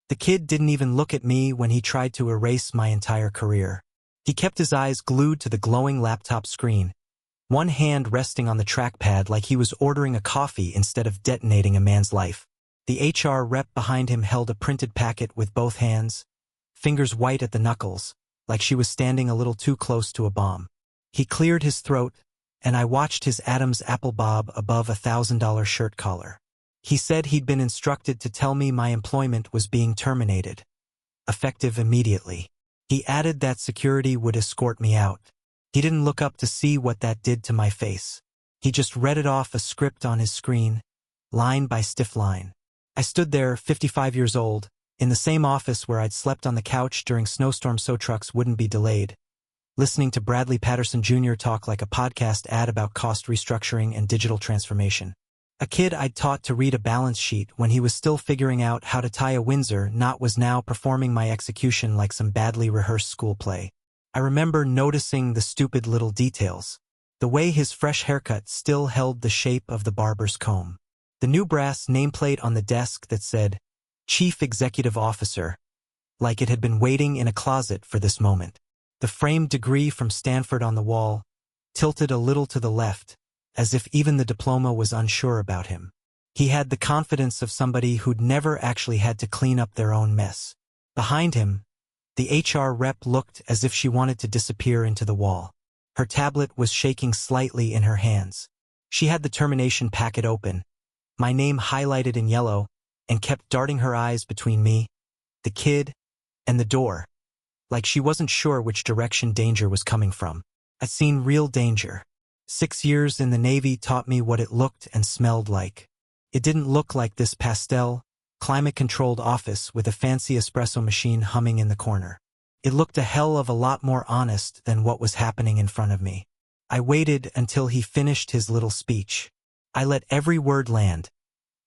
The kid didn't even look at me when he tried to erase my entire career. He kept his eyes glued to the glowing laptop screen, one hand resting on the trackpad like he was ordering a coffee instead of detonating a man's life. The HR rep behind him held a printed packet with both hands, fingers white at the knuckles, like she was standing a little too close to a bomb. He cleared his throat, and I watched his Adam's apple bob above $1,000 shirt collar. He said he'd been instructed to tell me my employment was being terminated, effective immediately. He added that security would escort me out. He didn't look up to see what that did to my face. He just read it off a script on his screen, line by stiff line. I stood there, 55 years old, in the same office where I'd slept on the couch during snowstorms so trucks wouldn't be delayed, listening to Bradley Patterson Jr. talk like a podcast ad about cost restructuring and digital transformation. A kid I'd taught to read a balance sheet when he was still figuring out how to tie a Windsor knot was now performing my execution like some badly rehearsed school play. I remember noticing the stupid little details. The way his fresh haircut still held the shape of the barber's comb. The new brass nameplate on the desk that said, Chief Executive Officer, like it had been waiting in a closet for this moment. The framed degree from Stanford on the wall, tilted a little to the left, as if even the diploma was unsure about him. He had the confidence of somebody who'd never actually had to clean up their own mess. Behind him, the HR rep looked as if she wanted to disappear into the wall. Her tablet was shaking slightly in her hands. She had the termination packet open, my name highlighted in yellow, and kept darting her eyes between me, the kid, and the door, like she wasn't sure which direction danger was coming from. I'd seen real danger. 6 years in the Navy taught me what it looked and smelled like. It didn't look like this pastel, climate-controlled office with a fancy espresso machine humming in the corner. It looked a hell of a lot more honest than what was happening in front of me. I waited until he finished his little speech. I let every word land,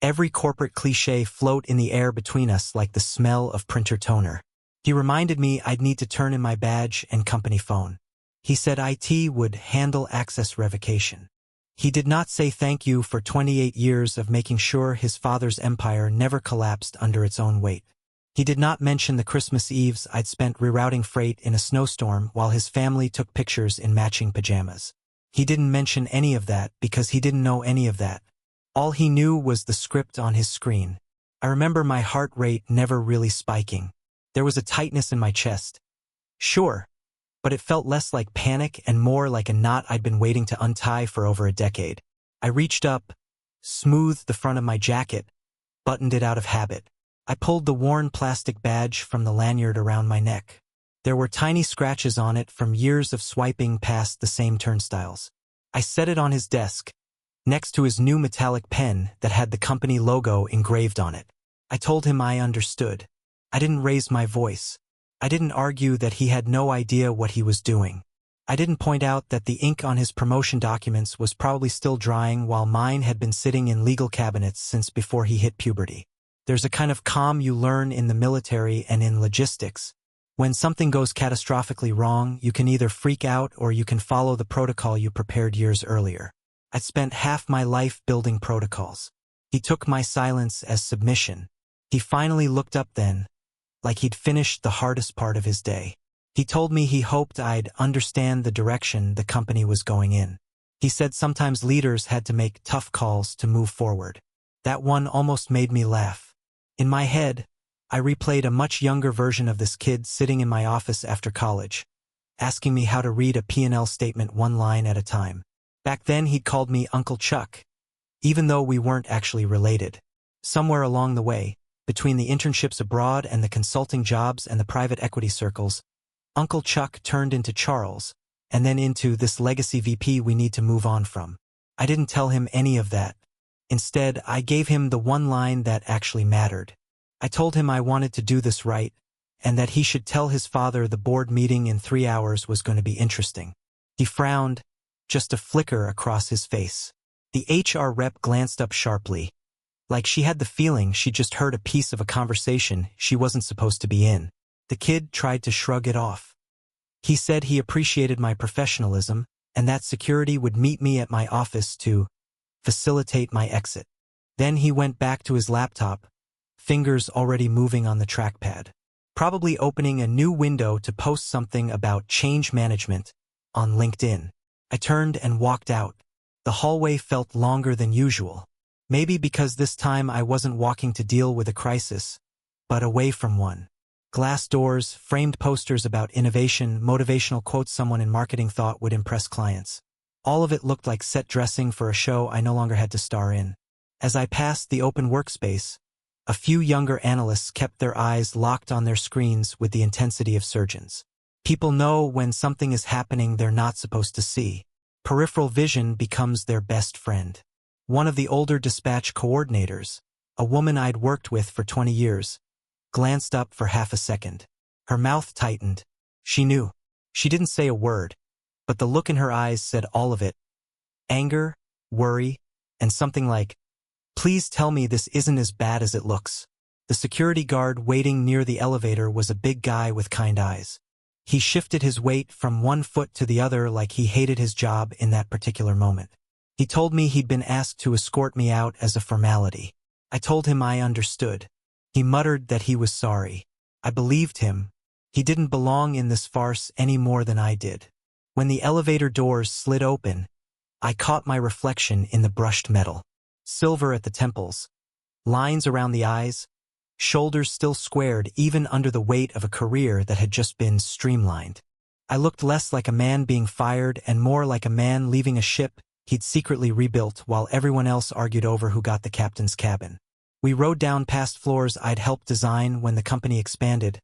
every corporate cliché float in the air between us like the smell of printer toner. He reminded me I'd need to turn in my badge and company phone. He said IT would handle access revocation. He did not say thank you for 28 years of making sure his father's empire never collapsed under its own weight. He did not mention the Christmas Eves I'd spent rerouting freight in a snowstorm while his family took pictures in matching pajamas. He didn't mention any of that because he didn't know any of that. All he knew was the script on his screen. I remember my heart rate never really spiking. There was a tightness in my chest. Sure, but it felt less like panic and more like a knot I'd been waiting to untie for over a decade. I reached up, smoothed the front of my jacket, buttoned it out of habit. I pulled the worn plastic badge from the lanyard around my neck. There were tiny scratches on it from years of swiping past the same turnstiles. I set it on his desk, next to his new metallic pen that had the company logo engraved on it. I told him I understood. I didn't raise my voice. I didn't argue that he had no idea what he was doing. I didn't point out that the ink on his promotion documents was probably still drying while mine had been sitting in legal cabinets since before he hit puberty. There's a kind of calm you learn in the military and in logistics. When something goes catastrophically wrong, you can either freak out or you can follow the protocol you prepared years earlier. I'd spent half my life building protocols. He took my silence as submission. He finally looked up then, like he'd finished the hardest part of his day. He told me he hoped I'd understand the direction the company was going in. He said sometimes leaders had to make tough calls to move forward. That one almost made me laugh. In my head, I replayed a much younger version of this kid sitting in my office after college, asking me how to read a P&L statement one line at a time. Back then he'd called me Uncle Chuck, even though we weren't actually related. Somewhere along the way, between the internships abroad and the consulting jobs and the private equity circles, Uncle Chuck turned into Charles, and then into this legacy VP we need to move on from. I didn't tell him any of that. Instead, I gave him the one line that actually mattered. I told him I wanted to do this right, and that he should tell his father the board meeting in 3 hours was going to be interesting. He frowned, just a flicker across his face. The HR rep glanced up sharply, like she had the feeling she'd just heard a piece of a conversation she wasn't supposed to be in. The kid tried to shrug it off. He said he appreciated my professionalism, and that security would meet me at my office to facilitate my exit. Then he went back to his laptop, fingers already moving on the trackpad. Probably opening a new window to post something about change management on LinkedIn. I turned and walked out. The hallway felt longer than usual. Maybe because this time I wasn't walking to deal with a crisis, but away from one. Glass doors, framed posters about innovation, motivational quotes someone in marketing thought would impress clients. All of it looked like set dressing for a show I no longer had to star in. As I passed the open workspace, a few younger analysts kept their eyes locked on their screens with the intensity of surgeons. People know when something is happening they're not supposed to see. Peripheral vision becomes their best friend. One of the older dispatch coordinators, a woman I'd worked with for 20 years, glanced up for half a second. Her mouth tightened. She knew. She didn't say a word, but the look in her eyes said all of it. Anger, worry, and something like, "Please tell me this isn't as bad as it looks." The security guard waiting near the elevator was a big guy with kind eyes. He shifted his weight from one foot to the other like he hated his job in that particular moment. He told me he'd been asked to escort me out as a formality. I told him I understood. He muttered that he was sorry. I believed him. He didn't belong in this farce any more than I did. When the elevator doors slid open, I caught my reflection in the brushed metal. Silver at the temples, lines around the eyes, shoulders still squared even under the weight of a career that had just been streamlined. I looked less like a man being fired and more like a man leaving a ship he'd secretly rebuilt while everyone else argued over who got the captain's cabin. We rode down past floors I'd helped design when the company expanded,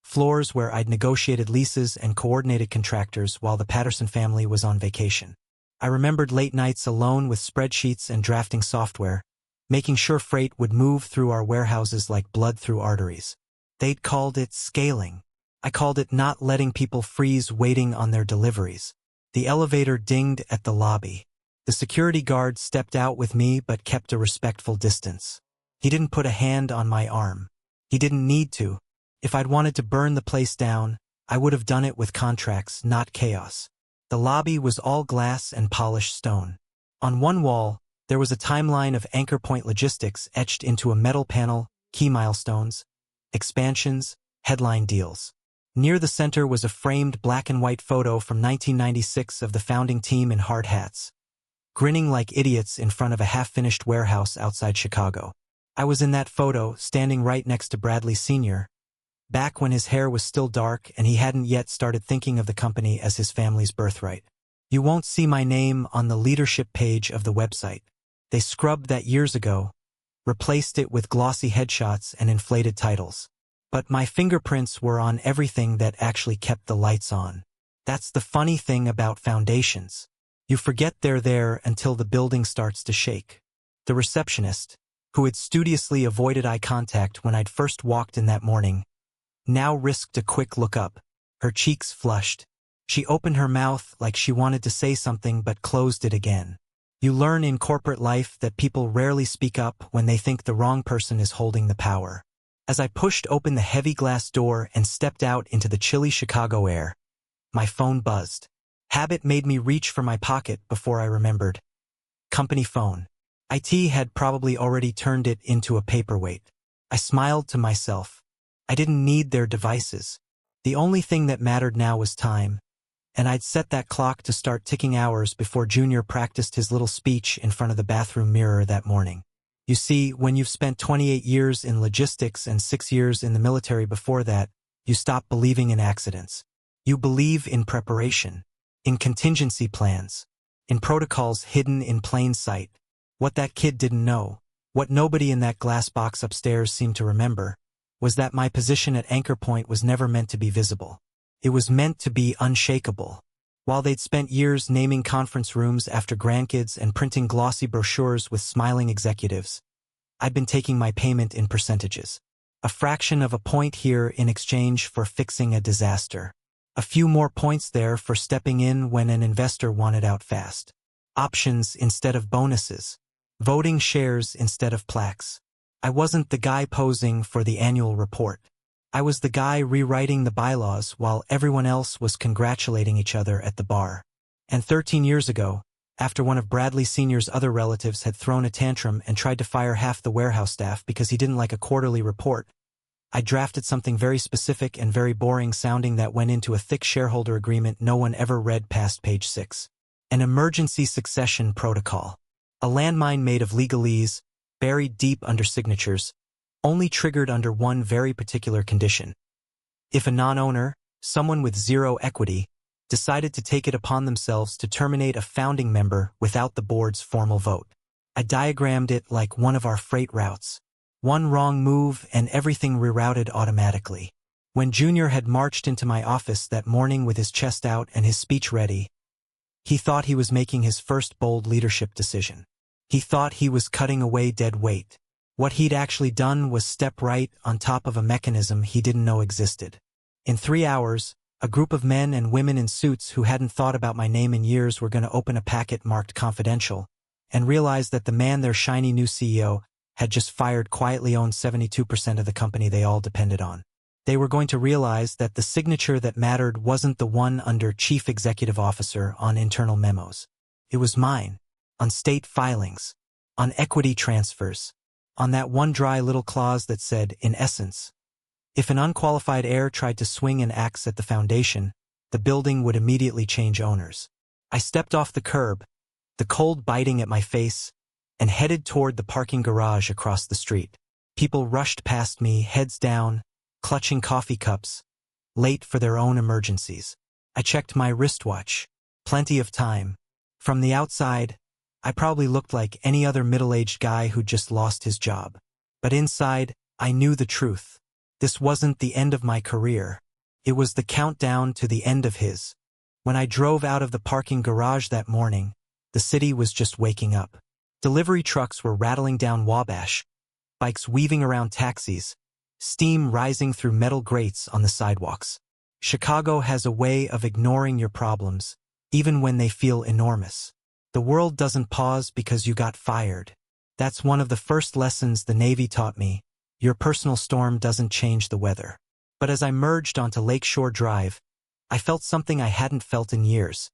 floors where I'd negotiated leases and coordinated contractors while the Patterson family was on vacation. I remembered late nights alone with spreadsheets and drafting software, making sure freight would move through our warehouses like blood through arteries. They'd called it scaling. I called it not letting people freeze waiting on their deliveries. The elevator dinged at the lobby. The security guard stepped out with me but kept a respectful distance. He didn't put a hand on my arm. He didn't need to. If I'd wanted to burn the place down, I would have done it with contracts, not chaos. The lobby was all glass and polished stone. On one wall, there was a timeline of Anchor Point logistics etched into a metal panel, key milestones, expansions, headline deals. Near the center was a framed black and white photo from 1996 of the founding team in hard hats, grinning like idiots in front of a half-finished warehouse outside Chicago. I was in that photo, standing right next to Bradley Sr., back when his hair was still dark and he hadn't yet started thinking of the company as his family's birthright. You won't see my name on the leadership page of the website. They scrubbed that years ago, replaced it with glossy headshots and inflated titles. But my fingerprints were on everything that actually kept the lights on. That's the funny thing about foundations. You forget they're there until the building starts to shake. The receptionist, who had studiously avoided eye contact when I'd first walked in that morning, now risked a quick look up. Her cheeks flushed. She opened her mouth like she wanted to say something but closed it again. You learn in corporate life that people rarely speak up when they think the wrong person is holding the power. As I pushed open the heavy glass door and stepped out into the chilly Chicago air, my phone buzzed. Habit made me reach for my pocket before I remembered. Company phone. IT had probably already turned it into a paperweight. I smiled to myself. I didn't need their devices. The only thing that mattered now was time, and I'd set that clock to start ticking hours before Junior practiced his little speech in front of the bathroom mirror that morning. You see, when you've spent 28 years in logistics and 6 years in the military before that, you stop believing in accidents. You believe in preparation, in contingency plans, in protocols hidden in plain sight. What that kid didn't know, what nobody in that glass box upstairs seemed to remember, was that my position at Anchor Point was never meant to be visible. It was meant to be unshakable. While they'd spent years naming conference rooms after grandkids and printing glossy brochures with smiling executives, I'd been taking my payment in percentages. A fraction of a point here in exchange for fixing a disaster. A few more points there for stepping in when an investor wanted out fast. Options instead of bonuses. Voting shares instead of plaques. I wasn't the guy posing for the annual report. I was the guy rewriting the bylaws while everyone else was congratulating each other at the bar. And 13 years ago, After one of Bradley Sr.'s other relatives had thrown a tantrum and tried to fire half the warehouse staff because he didn't like a quarterly report, I drafted something very specific and very boring sounding that went into a thick shareholder agreement no one ever read past page 6. An emergency succession protocol. A landmine made of legalese, buried deep under signatures, only triggered under one very particular condition. If a non-owner, someone with zero equity, decided to take it upon themselves to terminate a founding member without the board's formal vote. I diagrammed it like one of our freight routes. One wrong move and everything rerouted automatically. When Junior had marched into my office that morning with his chest out and his speech ready, he thought he was making his first bold leadership decision. He thought he was cutting away dead weight. What he'd actually done was step right on top of a mechanism he didn't know existed. In 3 hours, a group of men and women in suits who hadn't thought about my name in years were going to open a packet marked confidential and realize that the man, their shiny new CEO, had just fired quietly owned 72% of the company they all depended on. They were going to realize that the signature that mattered wasn't the one under Chief Executive Officer on internal memos. It was mine, on state filings, on equity transfers, on that one dry little clause that said, in essence, if an unqualified heir tried to swing an axe at the foundation, the building would immediately change owners. I stepped off the curb, the cold biting at my face, and headed toward the parking garage across the street. People rushed past me, heads down, clutching coffee cups, late for their own emergencies. I checked my wristwatch. Plenty of time. From the outside, I probably looked like any other middle-aged guy who'd just lost his job. But inside, I knew the truth. This wasn't the end of my career. It was the countdown to the end of his. When I drove out of the parking garage that morning, the city was just waking up. Delivery trucks were rattling down Wabash, bikes weaving around taxis, steam rising through metal grates on the sidewalks. Chicago has a way of ignoring your problems, even when they feel enormous. The world doesn't pause because you got fired. That's one of the first lessons the Navy taught me. Your personal storm doesn't change the weather. But as I merged onto Lakeshore Drive, I felt something I hadn't felt in years.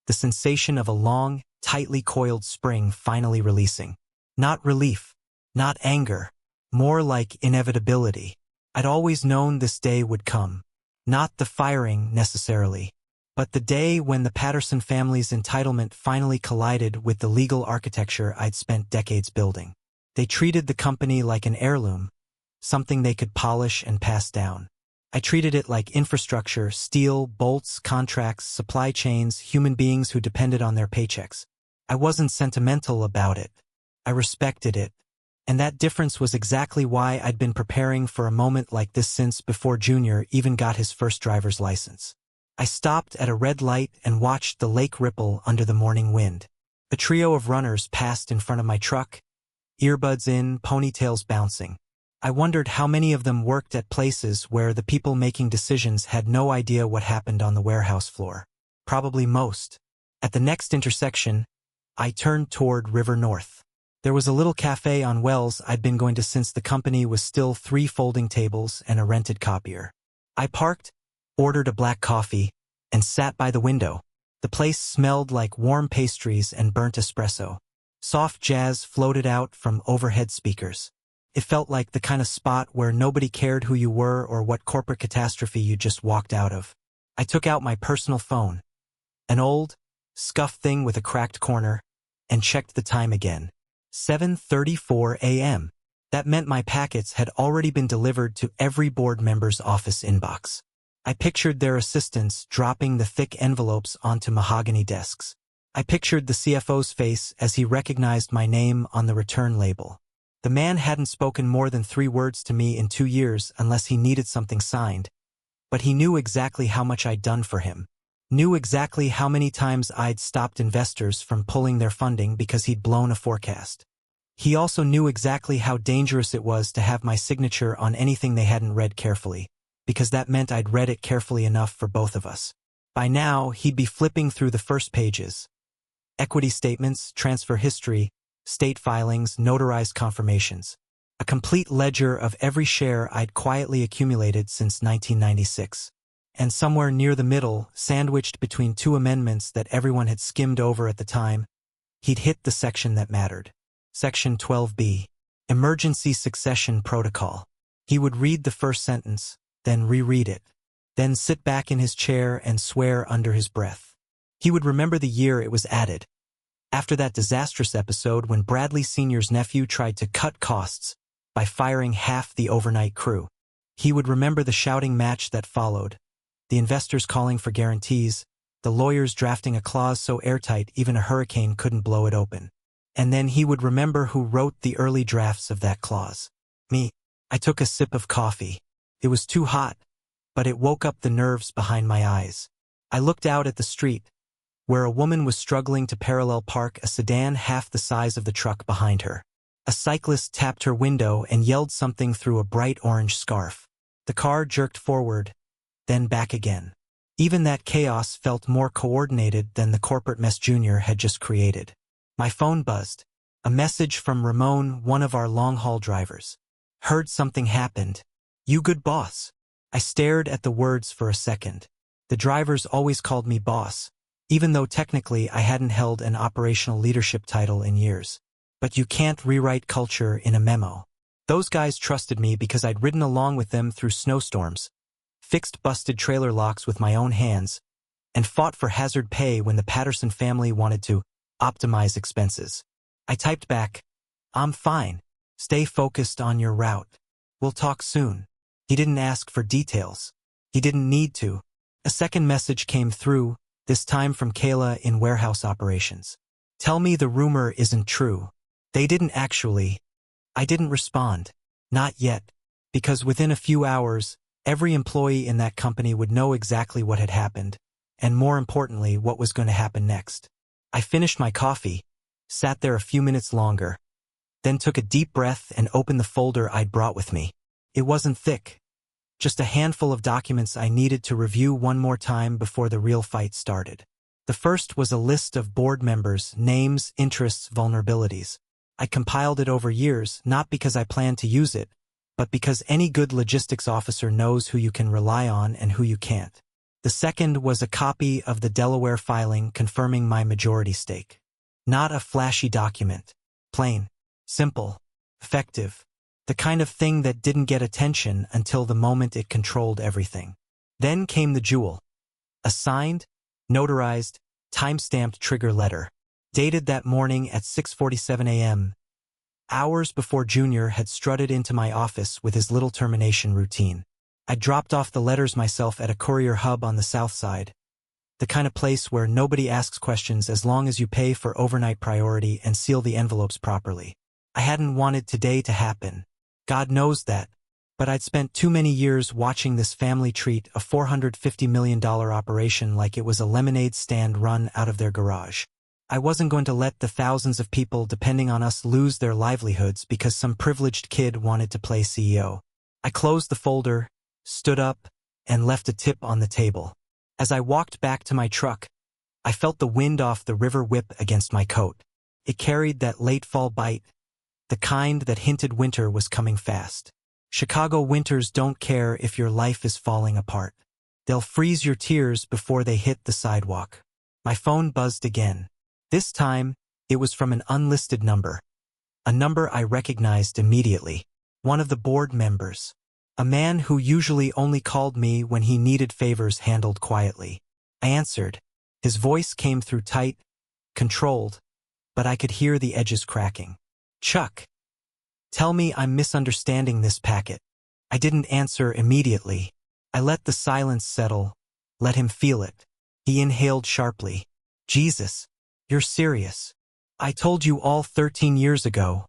The sensation of a long, tightly coiled spring finally releasing. Not relief, not anger, more like inevitability. I'd always known this day would come. Not the firing, necessarily, but the day when the Patterson family's entitlement finally collided with the legal architecture I'd spent decades building. They treated the company like an heirloom, something they could polish and pass down. I treated it like infrastructure, steel, bolts, contracts, supply chains, human beings who depended on their paychecks. I wasn't sentimental about it. I respected it. And that difference was exactly why I'd been preparing for a moment like this since before Junior even got his first driver's license. I stopped at a red light and watched the lake ripple under the morning wind. A trio of runners passed in front of my truck, earbuds in, ponytails bouncing. I wondered how many of them worked at places where the people making decisions had no idea what happened on the warehouse floor. Probably most. At the next intersection, I turned toward River North. There was a little cafe on Wells I'd been going to since the company was still 3 folding tables and a rented copier. I parked, ordered a black coffee, and sat by the window. The place smelled like warm pastries and burnt espresso. Soft jazz floated out from overhead speakers. It felt like the kind of spot where nobody cared who you were or what corporate catastrophe you just walked out of. I took out my personal phone, an old, scuffed thing with a cracked corner, and checked the time again. 7:34 a.m. That meant my packets had already been delivered to every board member's office inbox. I pictured their assistants dropping the thick envelopes onto mahogany desks. I pictured the CFO's face as he recognized my name on the return label. The man hadn't spoken more than 3 words to me in 2 years unless he needed something signed, but he knew exactly how much I'd done for him. Knew exactly how many times I'd stopped investors from pulling their funding because he'd blown a forecast. He also knew exactly how dangerous it was to have my signature on anything they hadn't read carefully, because that meant I'd read it carefully enough for both of us. By now, he'd be flipping through the first pages. Equity statements, transfer history, state filings, notarized confirmations. A complete ledger of every share I'd quietly accumulated since 1996. And somewhere near the middle, sandwiched between 2 amendments that everyone had skimmed over at the time, He'd hit the section that mattered. Section 12B. Emergency Succession Protocol. He would read the first sentence, then reread it, then sit back in his chair and swear under his breath. He would remember the year it was added. After that disastrous episode when Bradley Sr.'s nephew tried to cut costs by firing half the overnight crew. He would remember the shouting match that followed, the investors calling for guarantees, the lawyers drafting a clause so airtight even a hurricane couldn't blow it open. And then he would remember who wrote the early drafts of that clause. Me. I took a sip of coffee. It was too hot, but it woke up the nerves behind my eyes. I looked out at the street, where a woman was struggling to parallel park a sedan half the size of the truck behind her. A cyclist tapped her window and yelled something through a bright orange scarf. The car jerked forward, then back again. Even that chaos felt more coordinated than the corporate mess Junior had just created. My phone buzzed. A message from Ramon, one of our long-haul drivers. Heard something happened. You good boss? I stared at the words for a second. The drivers always called me boss, even though technically I hadn't held an operational leadership title in years. But you can't rewrite culture in a memo. Those guys trusted me because I'd ridden along with them through snowstorms, fixed busted trailer locks with my own hands, and fought for hazard pay when the Patterson family wanted to optimize expenses. I typed back, I'm fine. Stay focused on your route. We'll talk soon. He didn't ask for details. He didn't need to. A second message came through, this time from Kayla in warehouse operations. Tell me the rumor isn't true. They didn't actually. I didn't respond. Not yet. Because within a few hours, every employee in that company would know exactly what had happened, and more importantly, what was going to happen next. I finished my coffee, sat there a few minutes longer, then took a deep breath and opened the folder I'd brought with me. It wasn't thick. Just a handful of documents I needed to review one more time before the real fight started. The first was a list of board members' names, interests, vulnerabilities. I compiled it over years, not because I planned to use it, but because any good logistics officer knows who you can rely on and who you can't. The second was a copy of the Delaware filing confirming my majority stake. Not a flashy document. Plain, simple, effective. The kind of thing that didn't get attention until the moment it controlled everything. Then came the jewel. A signed, notarized, time-stamped trigger letter, dated that morning at 6:47 a.m., hours before Junior had strutted into my office with his little termination routine. I dropped off the letters myself at a courier hub on the south side, the kind of place where nobody asks questions as long as you pay for overnight priority and seal the envelopes properly. I hadn't wanted today to happen. God knows that. But I'd spent too many years watching this family treat a $450 million operation like it was a lemonade stand run out of their garage. I wasn't going to let the thousands of people depending on us lose their livelihoods because some privileged kid wanted to play CEO. I closed the folder, stood up, and left a tip on the table. As I walked back to my truck, I felt the wind off the river whip against my coat. It carried that late fall bite, the kind that hinted winter was coming fast. Chicago winters don't care if your life is falling apart. They'll freeze your tears before they hit the sidewalk. My phone buzzed again. This time, it was from an unlisted number. A number I recognized immediately. One of the board members. A man who usually only called me when he needed favors handled quietly. I answered. His voice came through tight, controlled, but I could hear the edges cracking. Chuck. Tell me I'm misunderstanding this packet. I didn't answer immediately. I let the silence settle, let him feel it. He inhaled sharply. Jesus, you're serious. I told you all 13 years ago,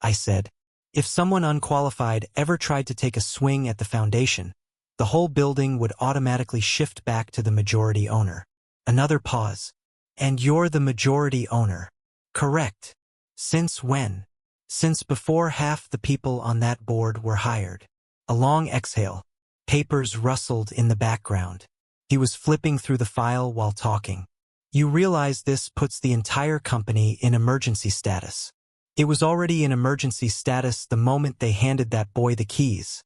I said. If someone unqualified ever tried to take a swing at the foundation, the whole building would automatically shift back to the majority owner. Another pause. And you're the majority owner. Correct. Since when? Since before half the people on that board were hired. A long exhale. Papers rustled in the background. He was flipping through the file while talking. You realize this puts the entire company in emergency status. It was already in emergency status the moment they handed that boy the keys,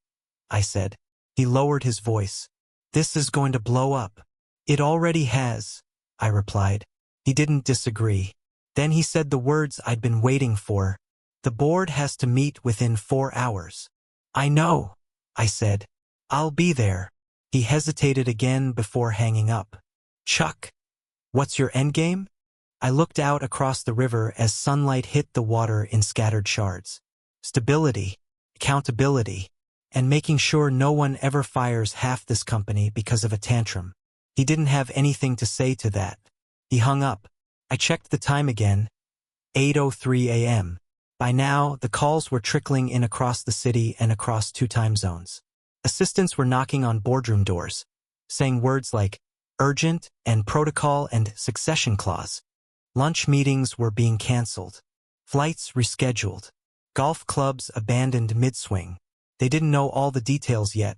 I said. He lowered his voice. This is going to blow up. It already has, I replied. He didn't disagree. Then he said the words I'd been waiting for. The board has to meet within 4 hours. I know, I said. I'll be there. He hesitated again before hanging up. Chuck, what's your endgame? I looked out across the river as sunlight hit the water in scattered shards. Stability, accountability, and making sure no one ever fires half this company because of a tantrum. He didn't have anything to say to that. He hung up. I checked the time again. 8:03 a.m. By now, the calls were trickling in across the city and across 2 time zones. Assistants were knocking on boardroom doors, saying words like urgent and protocol and succession clause. Lunch meetings were being canceled. Flights rescheduled. Golf clubs abandoned mid-swing. They didn't know all the details yet,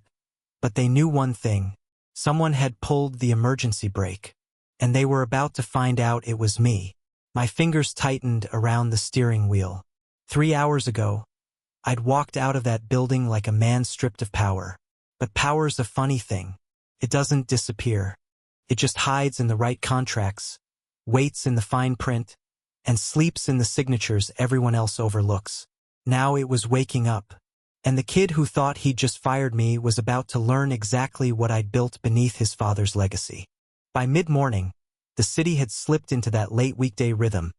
but they knew one thing. Someone had pulled the emergency brake, and they were about to find out it was me. My fingers tightened around the steering wheel. 3 hours ago, I'd walked out of that building like a man stripped of power. But power's a funny thing. It doesn't disappear. It just hides in the right contracts, waits in the fine print, and sleeps in the signatures everyone else overlooks. Now it was waking up, and the kid who thought he'd just fired me was about to learn exactly what I'd built beneath his father's legacy. By mid-morning, the city had slipped into that late weekday rhythm.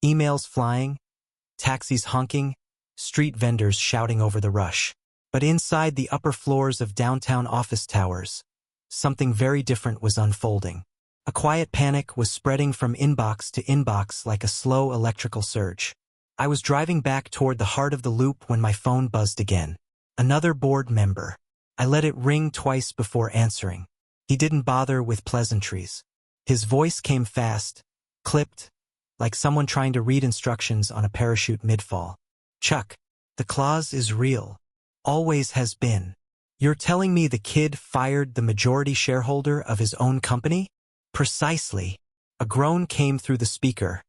Emails flying, taxis honking, street vendors shouting over the rush. But inside the upper floors of downtown office towers, something very different was unfolding. A quiet panic was spreading from inbox to inbox like a slow electrical surge. I was driving back toward the heart of the loop when my phone buzzed again. Another board member. I let it ring twice before answering. He didn't bother with pleasantries. His voice came fast, clipped, like someone trying to read instructions on a parachute mid-fall. Chuck, the clause is real. Always has been. You're telling me the kid fired the majority shareholder of his own company? Precisely. A groan came through the speaker.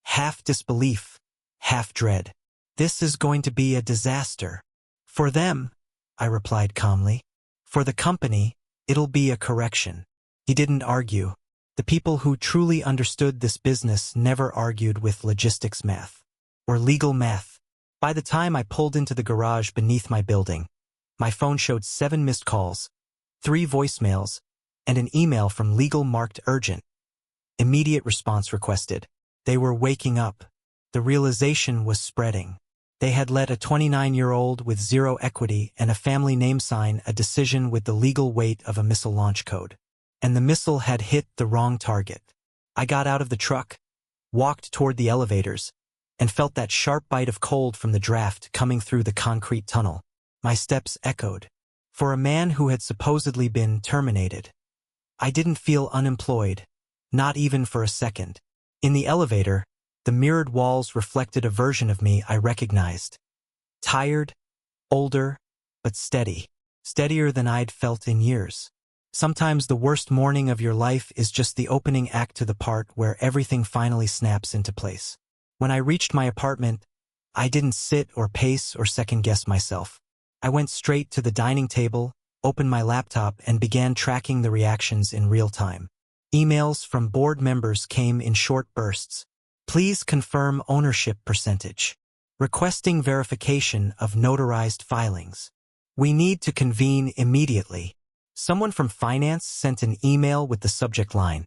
Half disbelief, half dread. This is going to be a disaster. For them, I replied calmly. For the company, it'll be a correction. He didn't argue. The people who truly understood this business never argued with logistics math or legal math. By the time I pulled into the garage beneath my building, my phone showed 7 missed calls, 3 voicemails, and an email from legal marked urgent. Immediate response requested. They were waking up. The realization was spreading. They had let a 29-year-old with 0 equity and a family name sign a decision with the legal weight of a missile launch code. And the missile had hit the wrong target. I got out of the truck, walked toward the elevators, and felt that sharp bite of cold from the draft coming through the concrete tunnel. My steps echoed. For a man who had supposedly been terminated, I didn't feel unemployed, not even for a second. In the elevator, the mirrored walls reflected a version of me I recognized. Tired, older, but steady. Steadier than I'd felt in years. Sometimes the worst morning of your life is just the opening act to the part where everything finally snaps into place. When I reached my apartment, I didn't sit or pace or second-guess myself. I went straight to the dining table, opened my laptop, and began tracking the reactions in real time. Emails from board members came in short bursts. Please confirm ownership percentage. Requesting verification of notarized filings. We need to convene immediately. Someone from finance sent an email with the subject line,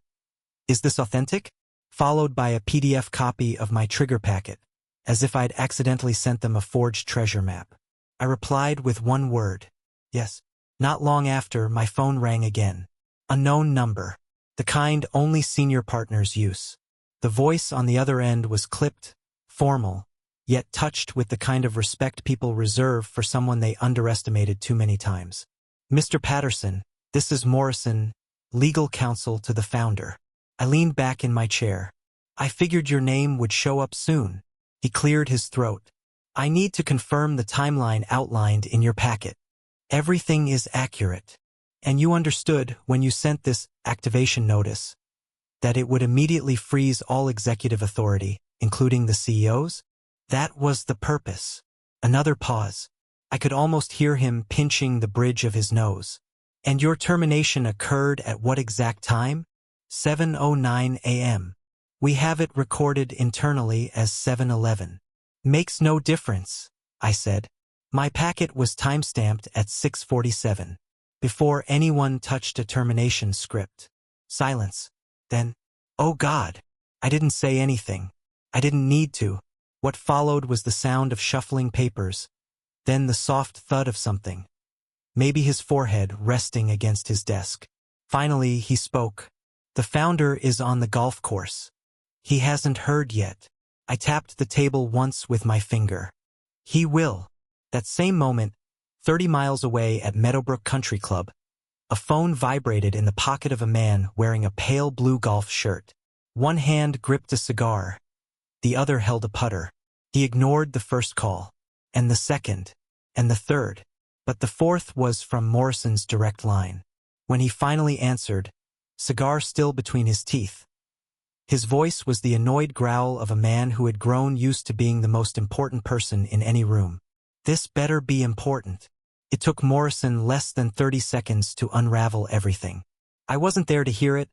"Is this authentic?" followed by a PDF copy of my trigger packet, as if I'd accidentally sent them a forged treasure map. I replied with one word, "Yes." Not long after, my phone rang again. Unknown number, the kind only senior partners use. The voice on the other end was clipped, formal, yet touched with the kind of respect people reserve for someone they underestimated too many times. "Mr. Patterson, this is Morrison, legal counsel to the founder." I leaned back in my chair. "I figured your name would show up soon." He cleared his throat. "I need to confirm the timeline outlined in your packet. Everything is accurate. And you understood when you sent this activation notice that it would immediately freeze all executive authority, including the CEO's? That was the purpose." Another pause. I could almost hear him pinching the bridge of his nose. "And your termination occurred at what exact time?" 7:09 a.m. We have it recorded internally as 7-11. Makes no difference, I said. My packet was timestamped at 6:47. Before anyone touched a termination script. Silence. Then, oh God. I didn't say anything. I didn't need to. What followed was the sound of shuffling papers, then the soft thud of something. Maybe his forehead resting against his desk. Finally, he spoke. The founder is on the golf course. He hasn't heard yet. I tapped the table once with my finger. He will. That same moment, 30 miles away at Meadowbrook Country Club, a phone vibrated in the pocket of a man wearing a pale blue golf shirt. One hand gripped a cigar. The other held a putter. He ignored the first call, and the second, and the third, but the fourth was from Morrison's direct line. When he finally answered, cigar still between his teeth, his voice was the annoyed growl of a man who had grown used to being the most important person in any room. This better be important. It took Morrison less than 30 seconds to unravel everything. I wasn't there to hear it,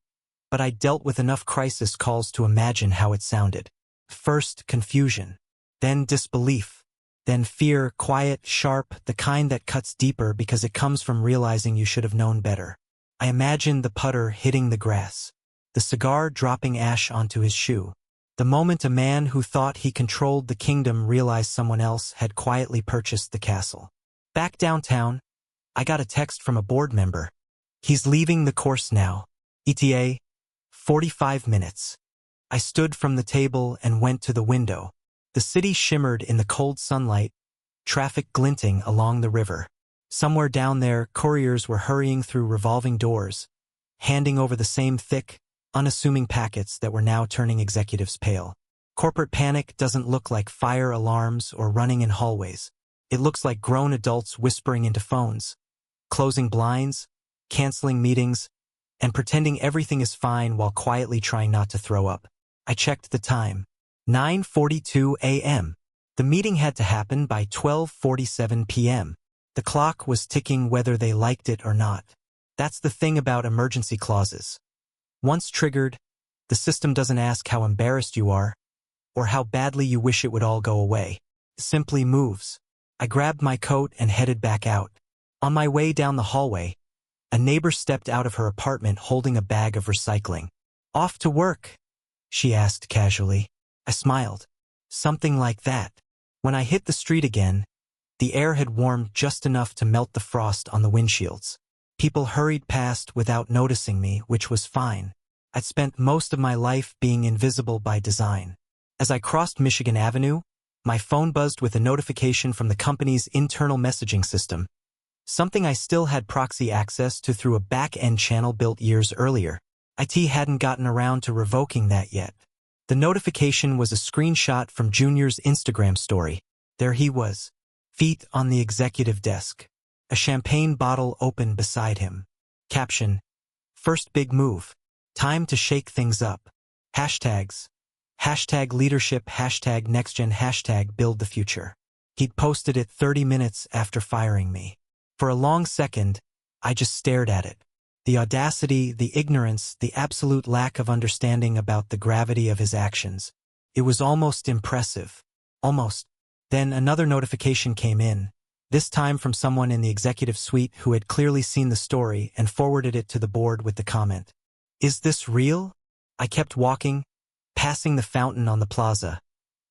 but I dealt with enough crisis calls to imagine how it sounded. First, confusion. Then disbelief. Then fear, quiet, sharp, the kind that cuts deeper because it comes from realizing you should have known better. I imagined the putter hitting the grass, the cigar dropping ash onto his shoe. The moment a man who thought he controlled the kingdom realized someone else had quietly purchased the castle. Back downtown, I got a text from a board member. He's leaving the course now. ETA, 45 minutes. I stood from the table and went to the window. The city shimmered in the cold sunlight, traffic glinting along the river. Somewhere down there, couriers were hurrying through revolving doors, handing over the same thick, unassuming packets that were now turning executives pale. Corporate panic doesn't look like fire alarms or running in hallways. It looks like grown adults whispering into phones, closing blinds, canceling meetings, and pretending everything is fine while quietly trying not to throw up. I checked the time. 9:42 a.m. The meeting had to happen by 12:47 p.m. The clock was ticking whether they liked it or not. That's the thing about emergency clauses. Once triggered, the system doesn't ask how embarrassed you are or how badly you wish it would all go away. It simply moves. I grabbed my coat and headed back out. On my way down the hallway, a neighbor stepped out of her apartment holding a bag of recycling. "Off to work?" she asked casually. I smiled. Something like that. When I hit the street again, the air had warmed just enough to melt the frost on the windshields. People hurried past without noticing me, which was fine. I'd spent most of my life being invisible by design. As I crossed Michigan Avenue, my phone buzzed with a notification from the company's internal messaging system, something I still had proxy access to through a back-end channel built years earlier. IT hadn't gotten around to revoking that yet. The notification was a screenshot from Junior's Instagram story. There he was, feet on the executive desk, a champagne bottle open beside him. Caption: first big move. Time to shake things up. Hashtags. Hashtag leadership, hashtag nextgen, hashtag build the future. He'd posted it 30 minutes after firing me. For a long second, I just stared at it. The audacity, the ignorance, the absolute lack of understanding about the gravity of his actions. It was almost impressive. Almost. Then another notification came in, this time from someone in the executive suite who had clearly seen the story and forwarded it to the board with the comment, "Is this real?" I kept walking, passing the fountain on the plaza,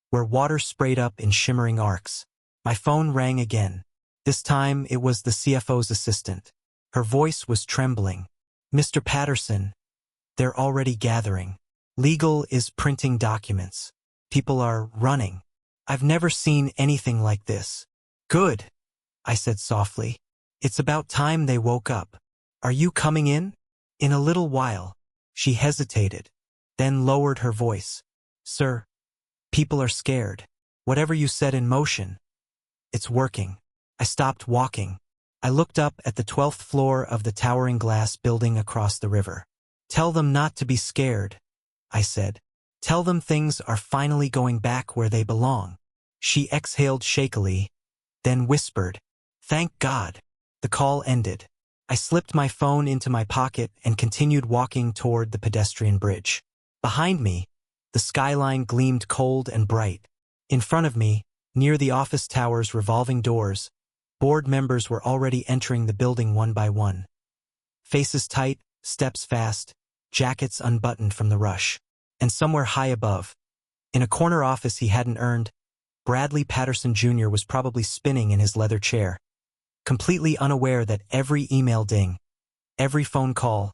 where water sprayed up in shimmering arcs. My phone rang again. This time it was the CFO's assistant. Her voice was trembling. "Mr. Patterson, they're already gathering. Legal is printing documents. People are running. I've never seen anything like this." "Good," I said softly. "It's about time they woke up. Are you coming in?" "In a little while." She hesitated, then lowered her voice. "Sir, people are scared. Whatever you set in motion, it's working." I stopped walking. I looked up at the 12th floor of the towering glass building across the river. "Tell them not to be scared," I said. "Tell them things are finally going back where they belong." She exhaled shakily, then whispered, "Thank God." The call ended. I slipped my phone into my pocket and continued walking toward the pedestrian bridge. Behind me, The skyline gleamed cold and bright. In front of me, near the office tower's revolving doors, board members were already entering the building one by one. Faces tight, steps fast, jackets unbuttoned from the rush. And somewhere high above, in a corner office he hadn't earned, Bradley Patterson Jr. was probably spinning in his leather chair, completely unaware that every email ding, every phone call,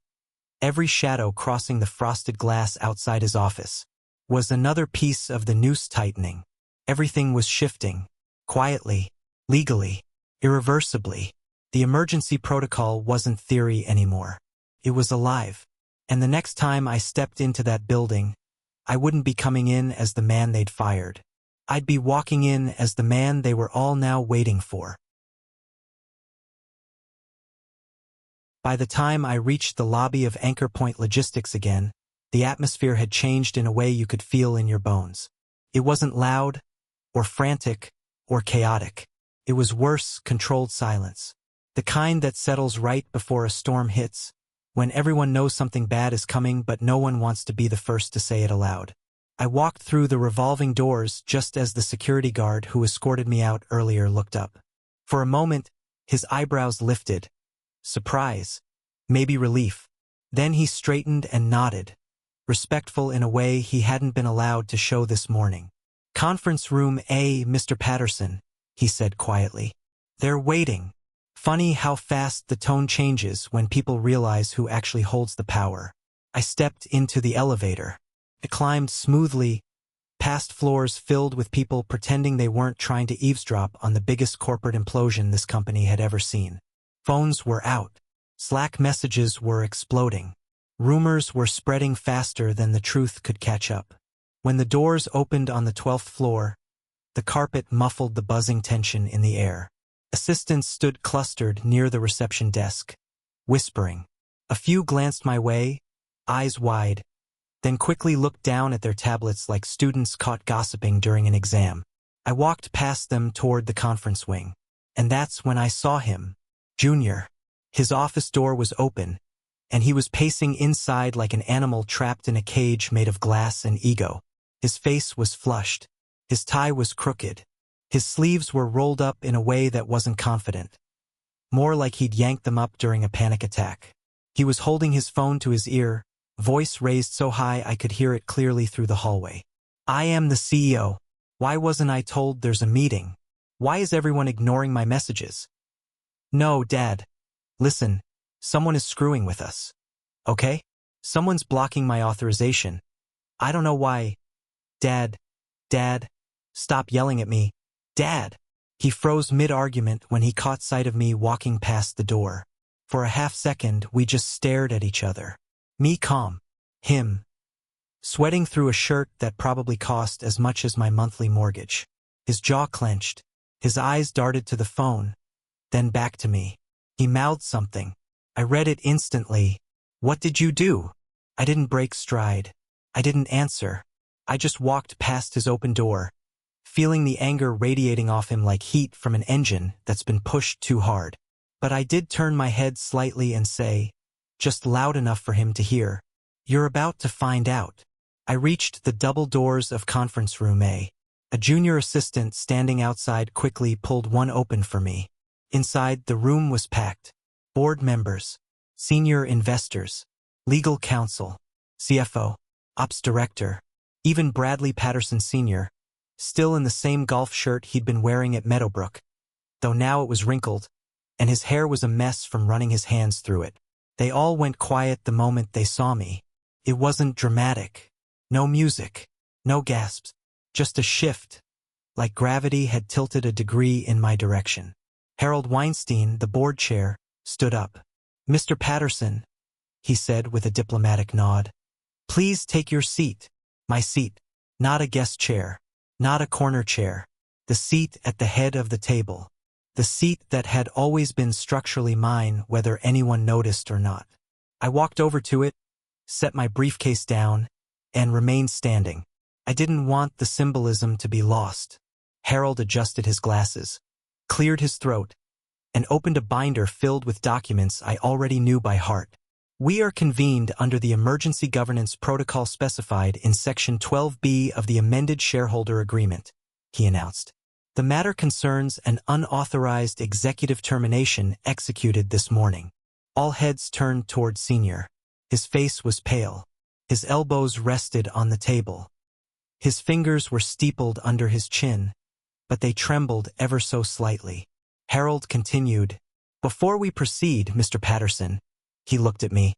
every shadow crossing the frosted glass outside his office was another piece of the noose tightening. Everything was shifting, quietly, legally, irreversibly. The emergency protocol wasn't theory anymore. It was alive. And the next time I stepped into that building, I wouldn't be coming in as the man they'd fired. I'd be walking in as the man they were all now waiting for. By the time I reached the lobby of Anchor Point Logistics again, the atmosphere had changed in a way you could feel in your bones. It wasn't loud, or frantic, or chaotic. It was worse, controlled silence. The kind that settles right before a storm hits, when everyone knows something bad is coming but no one wants to be the first to say it aloud. I walked through the revolving doors just as the security guard who escorted me out earlier looked up. For a moment, his eyebrows lifted. Surprise. Maybe relief. Then he straightened and nodded, respectful in a way he hadn't been allowed to show this morning. "Conference room A, Mr. Patterson," he said quietly. "They're waiting." Funny how fast the tone changes when people realize who actually holds the power. I stepped into the elevator. It climbed smoothly, past floors filled with people pretending they weren't trying to eavesdrop on the biggest corporate implosion this company had ever seen. Phones were out. Slack messages were exploding. Rumors were spreading faster than the truth could catch up. When the doors opened on the 12th floor, the carpet muffled the buzzing tension in the air. Assistants stood clustered near the reception desk, whispering. A few glanced my way, eyes wide, then quickly looked down at their tablets like students caught gossiping during an exam. I walked past them toward the conference wing. And that's when I saw him, Junior. His office door was open, and he was pacing inside like an animal trapped in a cage made of glass and ego. His face was flushed. His tie was crooked. His sleeves were rolled up in a way that wasn't confident. More like he'd yanked them up during a panic attack. He was holding his phone to his ear, voice raised so high I could hear it clearly through the hallway. "I am the CEO. Why wasn't I told there's a meeting? Why is everyone ignoring my messages?" "No, Dad. Listen, someone is screwing with us. Okay? Someone's blocking my authorization. I don't know why. Dad, stop yelling at me. Dad!" He froze mid-argument when he caught sight of me walking past the door. For a half second, we just stared at each other. Me calm. Him sweating through a shirt that probably cost as much as my monthly mortgage. His jaw clenched. His eyes darted to the phone, then back to me. He mouthed something. I read it instantly. "What did you do?" I didn't break stride. I didn't answer. I just walked past his open door, feeling the anger radiating off him like heat from an engine that's been pushed too hard. But I did turn my head slightly and say, just loud enough for him to hear, "You're about to find out." I reached the double doors of conference room A. A junior assistant standing outside quickly pulled one open for me. Inside, the room was packed. Board members, senior investors, legal counsel, CFO, ops director, even Bradley Patterson Sr., still in the same golf shirt he'd been wearing at Meadowbrook, though now it was wrinkled, and his hair was a mess from running his hands through it. They all went quiet the moment they saw me. It wasn't dramatic. No music, no gasps, just a shift, like gravity had tilted a degree in my direction. Harold Weinstein, the board chair, stood up. "Mr. Patterson," he said with a diplomatic nod, "please take your seat." My seat, not a guest chair, not a corner chair, the seat at the head of the table, the seat that had always been structurally mine whether anyone noticed or not. I walked over to it, set my briefcase down, and remained standing. I didn't want the symbolism to be lost. Harold adjusted his glasses, cleared his throat, and opened a binder filled with documents I already knew by heart. We are convened under the emergency governance protocol specified in Section 12B of the amended shareholder agreement, he announced. The matter concerns an unauthorized executive termination executed this morning. All heads turned toward Senior. His face was pale. His elbows rested on the table. His fingers were steepled under his chin, but they trembled ever so slightly. Harold continued, "Before we proceed, Mr. Patterson," he looked at me,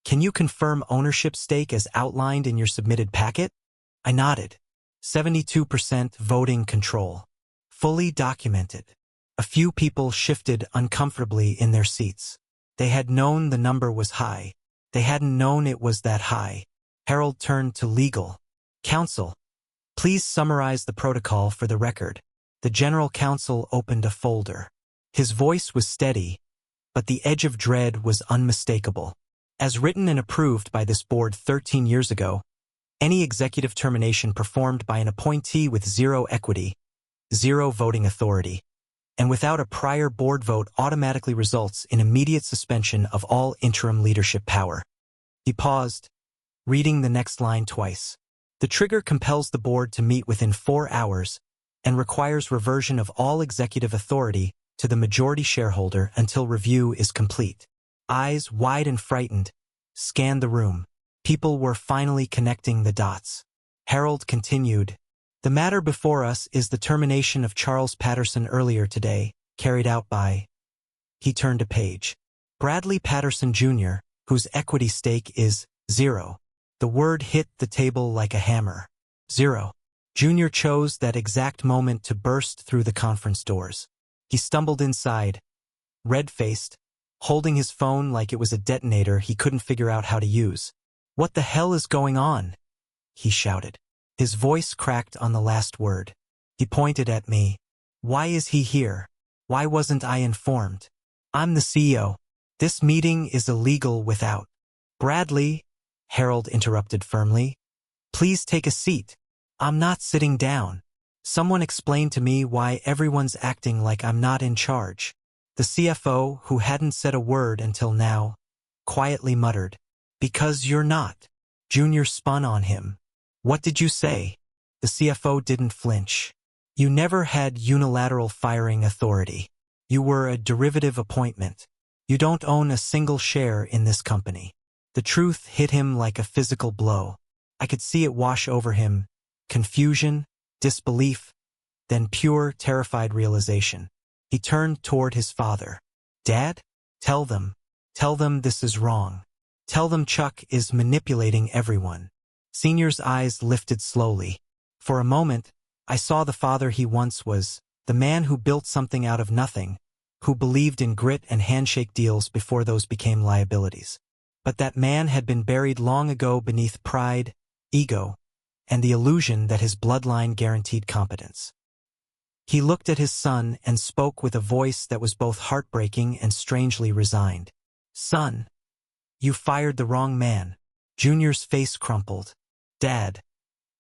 "can you confirm ownership stake as outlined in your submitted packet?" I nodded. 72% voting control. Fully documented. A few people shifted uncomfortably in their seats. They had known the number was high. They hadn't known it was that high. Harold turned to legal. "Counsel, please summarize the protocol for the record." The general counsel opened a folder. His voice was steady, but the edge of dread was unmistakable. As written and approved by this board 13 years ago, any executive termination performed by an appointee with zero equity, zero voting authority, and without a prior board vote automatically results in immediate suspension of all interim leadership power. He paused, reading the next line twice. The trigger compels the board to meet within 4 hours and requires reversion of all executive authority to the majority shareholder until review is complete. Eyes wide and frightened scanned the room. People were finally connecting the dots. Harold continued, "The matter before us is the termination of Charles Patterson earlier today, carried out by..." He turned a page. "Bradley Patterson Jr., whose equity stake is 0. The word hit the table like a hammer. 0. Jr. chose that exact moment to burst through the conference doors. He stumbled inside, red-faced, holding his phone like it was a detonator he couldn't figure out how to use. "What the hell is going on?" he shouted. His voice cracked on the last word. He pointed at me. "Why is he here? Why wasn't I informed? I'm the CEO. This meeting is illegal without..." "Bradley," Harold interrupted firmly, "please take a seat." "I'm not sitting down. Someone explain to me why everyone's acting like I'm not in charge." The CFO, who hadn't said a word until now, quietly muttered, "Because you're not." Junior spun on him. "What did you say?" The CFO didn't flinch. "You never had unilateral firing authority. You were a derivative appointment. You don't own a single share in this company." The truth hit him like a physical blow. I could see it wash over him. Confusion, disbelief, then pure, terrified realization. He turned toward his father. "Dad, tell them this is wrong. Tell them Chuck is manipulating everyone." Senior's eyes lifted slowly. For a moment, I saw the father he once was, the man who built something out of nothing, who believed in grit and handshake deals before those became liabilities. But that man had been buried long ago beneath pride, ego, and the illusion that his bloodline guaranteed competence. He looked at his son and spoke with a voice that was both heartbreaking and strangely resigned. "Son, you fired the wrong man." Junior's face crumpled. "Dad,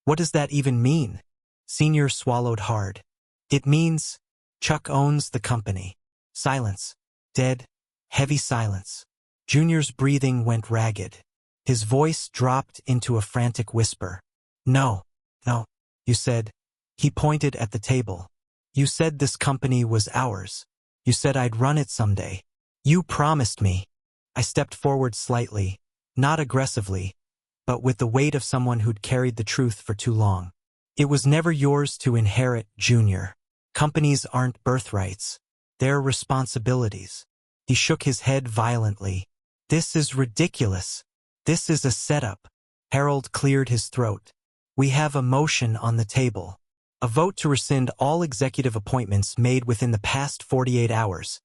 what does that even mean?" Senior swallowed hard. "It means Chuck owns the company." Silence. Dead, heavy silence. Junior's breathing went ragged. His voice dropped into a frantic whisper. No, you said." He pointed at the table. "You said this company was ours. You said I'd run it someday. You promised me." I stepped forward slightly, not aggressively, but with the weight of someone who'd carried the truth for too long. "It was never yours to inherit, Junior. Companies aren't birthrights. They're responsibilities." He shook his head violently. "This is ridiculous. This is a setup." Harold cleared his throat. "We have a motion on the table. A vote to rescind all executive appointments made within the past 48 hours,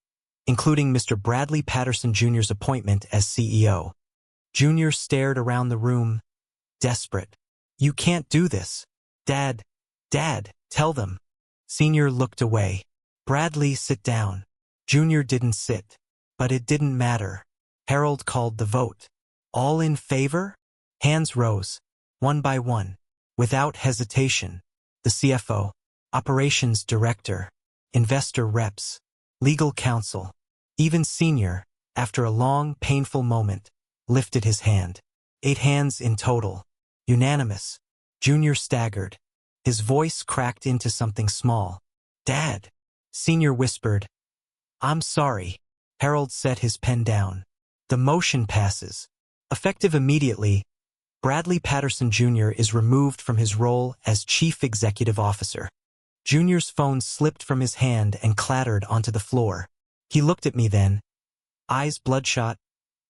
including Mr. Bradley Patterson Jr.'s appointment as CEO." Junior stared around the room, desperate. "You can't do this. Dad, tell them." Senior looked away. "Bradley, sit down." Junior didn't sit, but it didn't matter. Harold called the vote. "All in favor?" Hands rose, one by one, without hesitation. The CFO, operations director, investor reps, legal counsel, even Senior, after a long, painful moment, lifted his hand. 8 hands in total. Unanimous. Junior staggered. His voice cracked into something small. "Dad." Senior whispered. "I'm sorry." Harold set his pen down. The motion passes. Effective immediately, Bradley Patterson Jr. is removed from his role as Chief Executive Officer. Junior's phone slipped from his hand and clattered onto the floor. He looked at me then, eyes bloodshot,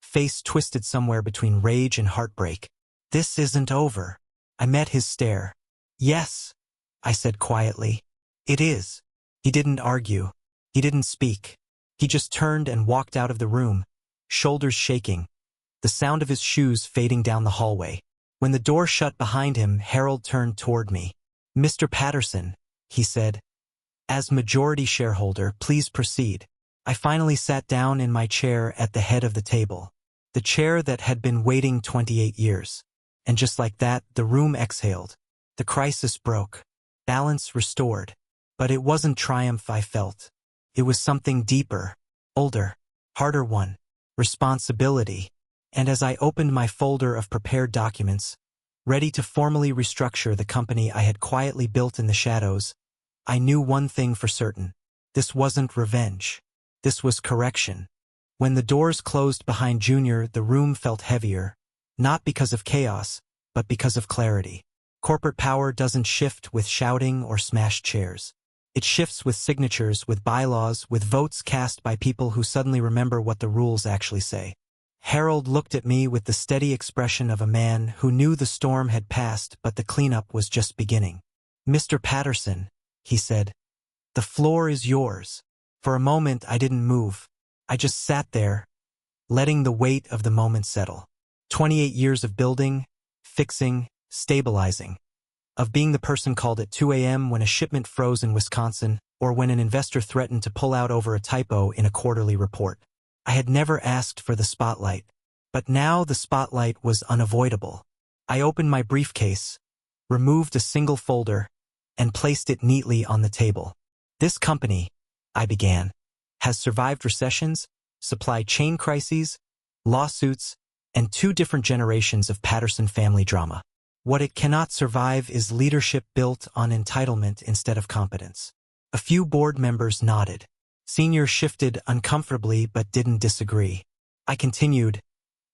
face twisted somewhere between rage and heartbreak. "This isn't over." I met his stare. "Yes," I said quietly. "It is." He didn't argue. He didn't speak. He just turned and walked out of the room, shoulders shaking, the sound of his shoes fading down the hallway. When the door shut behind him, Harold turned toward me. "Mr. Patterson," he said, "as majority shareholder, please proceed." I finally sat down in my chair at the head of the table, the chair that had been waiting 28 years. And just like that, the room exhaled. The crisis broke. Balance restored. But it wasn't triumph I felt. It was something deeper, older, harder one. Responsibility. And as I opened my folder of prepared documents, ready to formally restructure the company I had quietly built in the shadows, I knew one thing for certain. This wasn't revenge. This was correction. When the doors closed behind Junior, the room felt heavier, not because of chaos, but because of clarity. Corporate power doesn't shift with shouting or smashed chairs. It shifts with signatures, with bylaws, with votes cast by people who suddenly remember what the rules actually say. Harold looked at me with the steady expression of a man who knew the storm had passed but the cleanup was just beginning. "Mr. Patterson," he said, "the floor is yours." For a moment I didn't move. I just sat there, letting the weight of the moment settle. 28 years of building, fixing, stabilizing. Of being the person called at 2 a.m. when a shipment froze in Wisconsin, or when an investor threatened to pull out over a typo in a quarterly report. I had never asked for the spotlight, but now the spotlight was unavoidable. I opened my briefcase, removed a single folder, and placed it neatly on the table. "This company," I began, "has survived recessions, supply chain crises, lawsuits, and 2 different generations of Patterson family drama. What it cannot survive is leadership built on entitlement instead of competence." A few board members nodded. Senior shifted uncomfortably but didn't disagree. I continued,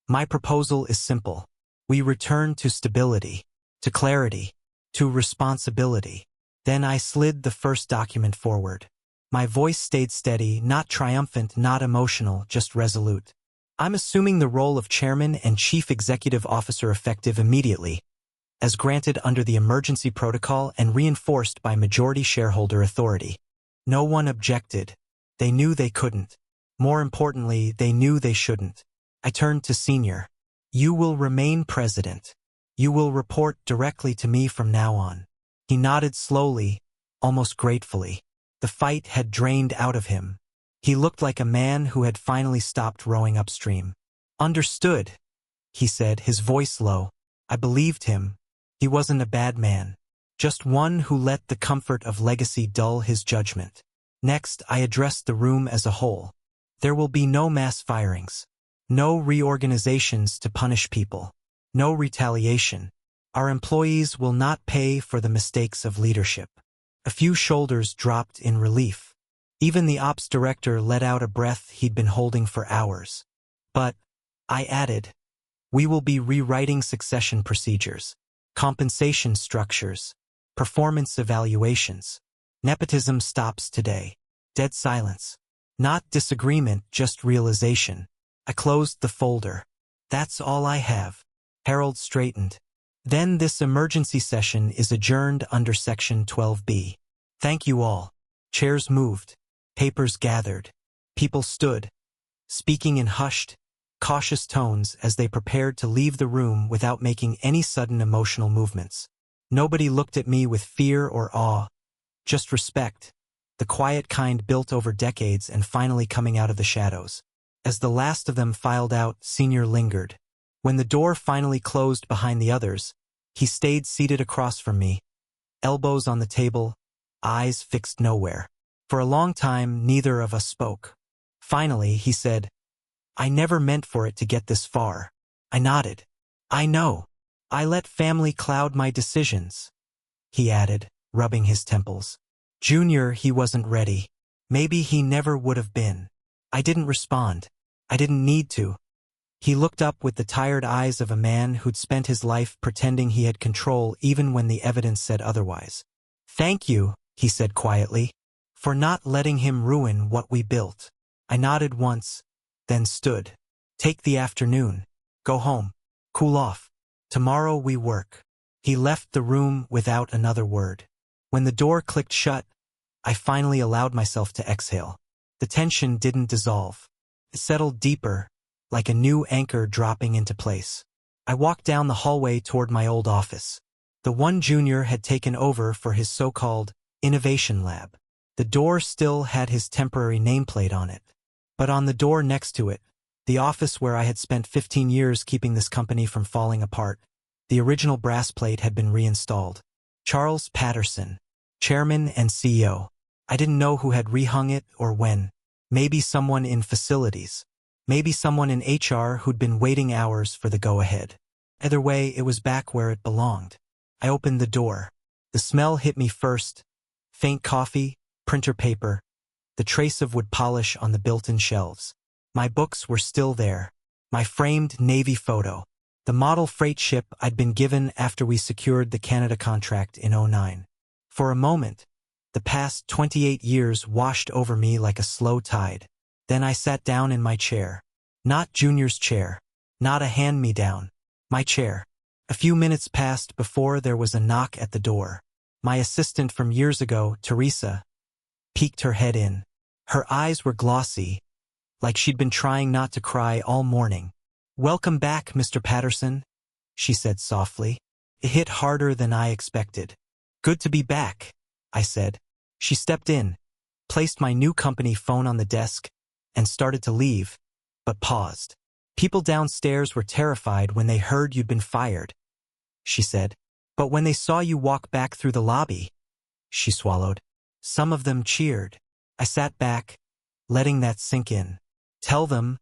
"My proposal is simple. We return to stability, to clarity, to responsibility." Then I slid the first document forward. My voice stayed steady, not triumphant, not emotional, just resolute. "I'm assuming the role of chairman and chief executive officer effective immediately, as granted under the emergency protocol and reinforced by majority shareholder authority." No one objected. They knew they couldn't. More importantly, they knew they shouldn't. I turned to Senior. "You will remain president. You will report directly to me from now on." He nodded slowly, almost gratefully. The fight had drained out of him. He looked like a man who had finally stopped rowing upstream. "Understood," he said, his voice low. I believed him. He wasn't a bad man, just one who let the comfort of legacy dull his judgment. Next, I addressed the room as a whole. There will be no mass firings, no reorganizations to punish people, no retaliation. Our employees will not pay for the mistakes of leadership. A few shoulders dropped in relief. Even the ops director let out a breath he'd been holding for hours. "But," I added, "we will be rewriting succession procedures, compensation structures, performance evaluations. Nepotism stops today." Dead silence. Not disagreement, just realization. I closed the folder. "That's all I have." Harold straightened. "Then this emergency session is adjourned under Section 12B. Thank you all." Chairs moved. Papers gathered. People stood, speaking in hushed, cautious tones as they prepared to leave the room without making any sudden emotional movements. Nobody looked at me with fear or awe, just respect, the quiet kind built over decades and finally coming out of the shadows. As the last of them filed out, Senior lingered. When the door finally closed behind the others, he stayed seated across from me, elbows on the table, eyes fixed nowhere. For a long time, neither of us spoke. Finally, he said, "I never meant for it to get this far." I nodded. I know. I let family cloud my decisions, he added, rubbing his temples. Junior, he wasn't ready. Maybe he never would have been. I didn't respond. I didn't need to. He looked up with the tired eyes of a man who'd spent his life pretending he had control even when the evidence said otherwise. Thank you, he said quietly, for not letting him ruin what we built. I nodded once, then stood. Take the afternoon. Go home. Cool off. Tomorrow we work. He left the room without another word. When the door clicked shut, I finally allowed myself to exhale. The tension didn't dissolve. It settled deeper, like a new anchor dropping into place. I walked down the hallway toward my old office. The one Junior had taken over for his so-called innovation lab. The door still had his temporary nameplate on it. But on the door next to it, the office where I had spent 15 years keeping this company from falling apart, the original brass plate had been reinstalled. Charles Patterson, chairman and CEO. I didn't know who had rehung it or when. Maybe someone in facilities. Maybe someone in HR who'd been waiting hours for the go-ahead. Either way, it was back where it belonged. I opened the door. The smell hit me first. Faint coffee, printer paper, the trace of wood polish on the built-in shelves. My books were still there. My framed Navy photo. The model freight ship I'd been given after we secured the Canada contract in '09. For a moment, the past 28 years washed over me like a slow tide. Then I sat down in my chair. Not Junior's chair. Not a hand-me-down. My chair. A few minutes passed before there was a knock at the door. My assistant from years ago, Teresa, peeked her head in. Her eyes were glossy, like she'd been trying not to cry all morning. "Welcome back, Mr. Patterson," she said softly. It hit harder than I expected. "Good to be back," I said. She stepped in, placed my new company phone on the desk, and started to leave, but paused. "People downstairs were terrified when they heard you'd been fired," she said. "But when they saw you walk back through the lobby," she swallowed, "some of them cheered." I sat back, letting that sink in. "Tell them,"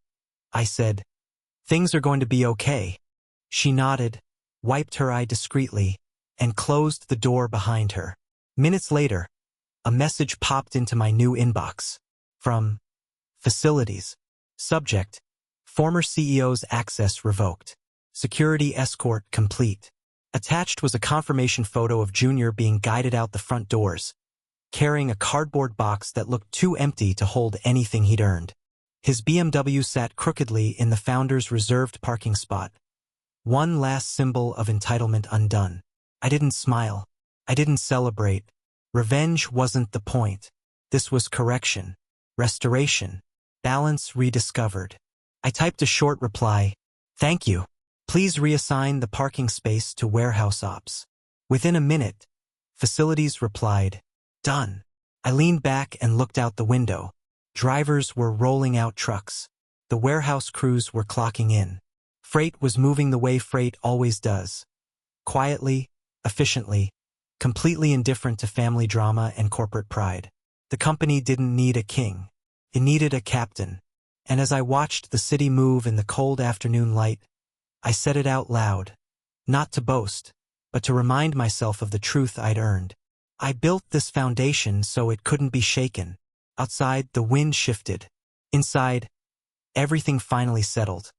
I said, "things are going to be okay." She nodded, wiped her eye discreetly, and closed the door behind her. Minutes later, a message popped into my new inbox. From Facilities. Subject: Former CEO's access revoked. Security escort complete. Attached was a confirmation photo of Junior being guided out the front doors, carrying a cardboard box that looked too empty to hold anything he'd earned. His BMW sat crookedly in the founder's reserved parking spot. One last symbol of entitlement undone. I didn't smile. I didn't celebrate. Revenge wasn't the point. This was correction. Restoration. Balance rediscovered. I typed a short reply. "Thank you. Please reassign the parking space to warehouse ops." Within a minute, Facilities replied, "Done." I leaned back and looked out the window. Drivers were rolling out trucks. The warehouse crews were clocking in. Freight was moving the way freight always does. Quietly, efficiently, completely indifferent to family drama and corporate pride. The company didn't need a king. It needed a captain. And as I watched the city move in the cold afternoon light, I said it out loud. Not to boast, but to remind myself of the truth I'd earned. I built this foundation so it couldn't be shaken. Outside, the wind shifted. Inside, everything finally settled.